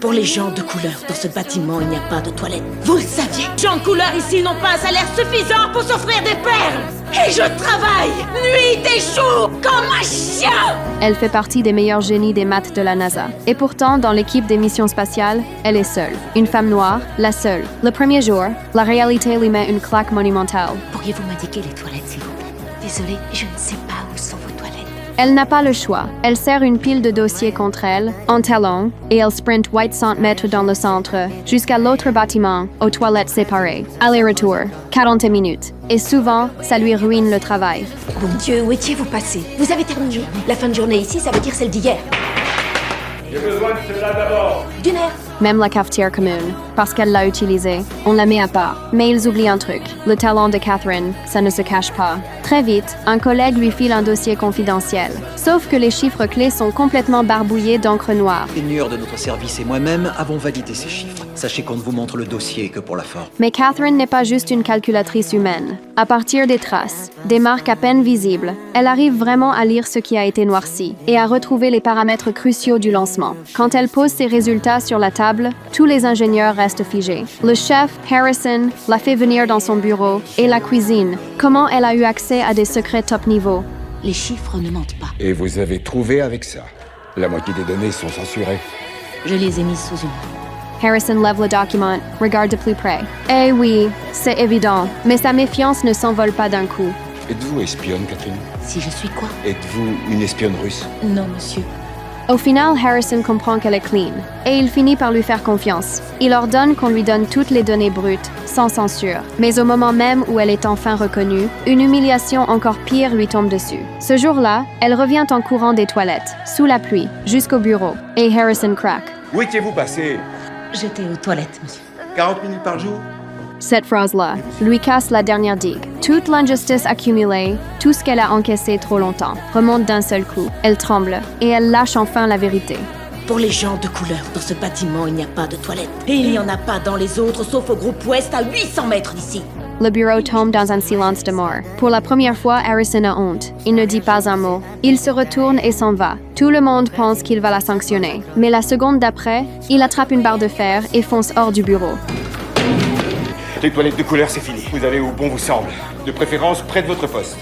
Pour les gens de couleur, dans ce bâtiment, il n'y a pas de toilette. Vous le saviez? Les gens de couleur ici n'ont pas un salaire suffisant pour s'offrir des perles. Et je travaille, nuit et jour, comme un chien. Elle fait partie des meilleurs génies des maths de la NASA. Et pourtant, dans l'équipe des missions spatiales, elle est seule. Une femme noire, la seule. Le premier jour, la réalité lui met une claque monumentale. Pourriez-vous m'indiquer les toilettes, s'il vous plaît? Désolée, je ne sais pas où sont vos toilettes. Elle n'a pas le choix. Elle serre une pile de dossiers contre elle, en talons, et elle sprint 800 mètres dans le centre, jusqu'à l'autre bâtiment, aux toilettes séparées. Aller-retour, 40 minutes. Et souvent, ça lui ruine le travail. Mon Dieu, où étiez-vous passé? Vous avez terminé. La fin de journée ici, ça veut dire celle d'hier. J'ai besoin de cela d'abord. D'une heure. Même la cafetière commune, parce qu'elle l'a utilisée, on la met à part. Mais ils oublient un truc. Le talent de Catherine, ça ne se cache pas. Très vite, un collègue lui file un dossier confidentiel. Sauf que les chiffres clés sont complètement barbouillés d'encre noire. L'ingénieur de notre service et moi-même avons validé ces chiffres. Sachez qu'on ne vous montre le dossier que pour la forme. Mais Catherine n'est pas juste une calculatrice humaine. À partir des traces, des marques à peine visibles, elle arrive vraiment à lire ce qui a été noirci et à retrouver les paramètres cruciaux du lancement. Quand elle pose ses résultats sur la table, tous les ingénieurs restent figés. Le chef, Harrison, l'a fait venir dans son bureau et la cuisine. Comment elle a eu accès à des secrets top niveau? Les chiffres ne mentent pas. Et vous avez trouvé avec ça. La moitié des données sont censurées. Je les ai mises sous une... Harrison lève le document, regarde de plus près. Eh oui, c'est évident, mais sa méfiance ne s'envole pas d'un coup. Êtes-vous espionne, Catherine? Si je suis quoi? Êtes-vous une espionne russe? Non, monsieur. Au final, Harrison comprend qu'elle est clean, et il finit par lui faire confiance. Il ordonne qu'on lui donne toutes les données brutes, sans censure. Mais au moment même où elle est enfin reconnue, une humiliation encore pire lui tombe dessus. Ce jour-là, elle revient en courant des toilettes, sous la pluie, jusqu'au bureau, et Harrison craque. Où étiez-vous passé? J'étais aux toilettes, monsieur. 40 minutes par jour? Cette phrase-là lui casse la dernière digue. Toute l'injustice accumulée, tout ce qu'elle a encaissé trop longtemps, remonte d'un seul coup. Elle tremble et elle lâche enfin la vérité. Pour les gens de couleur, dans ce bâtiment, il n'y a pas de toilette. Et il n'y en a pas dans les autres, sauf au groupe Ouest, à 800 mètres d'ici. Le bureau tombe dans un silence de mort. Pour la première fois, Harrison a honte. Il ne dit pas un mot. Il se retourne et s'en va. Tout le monde pense qu'il va la sanctionner. Mais la seconde d'après, il attrape une barre de fer et fonce hors du bureau. Les toilettes de couleur, c'est fini. Vous allez où bon vous semble. De préférence près de votre poste.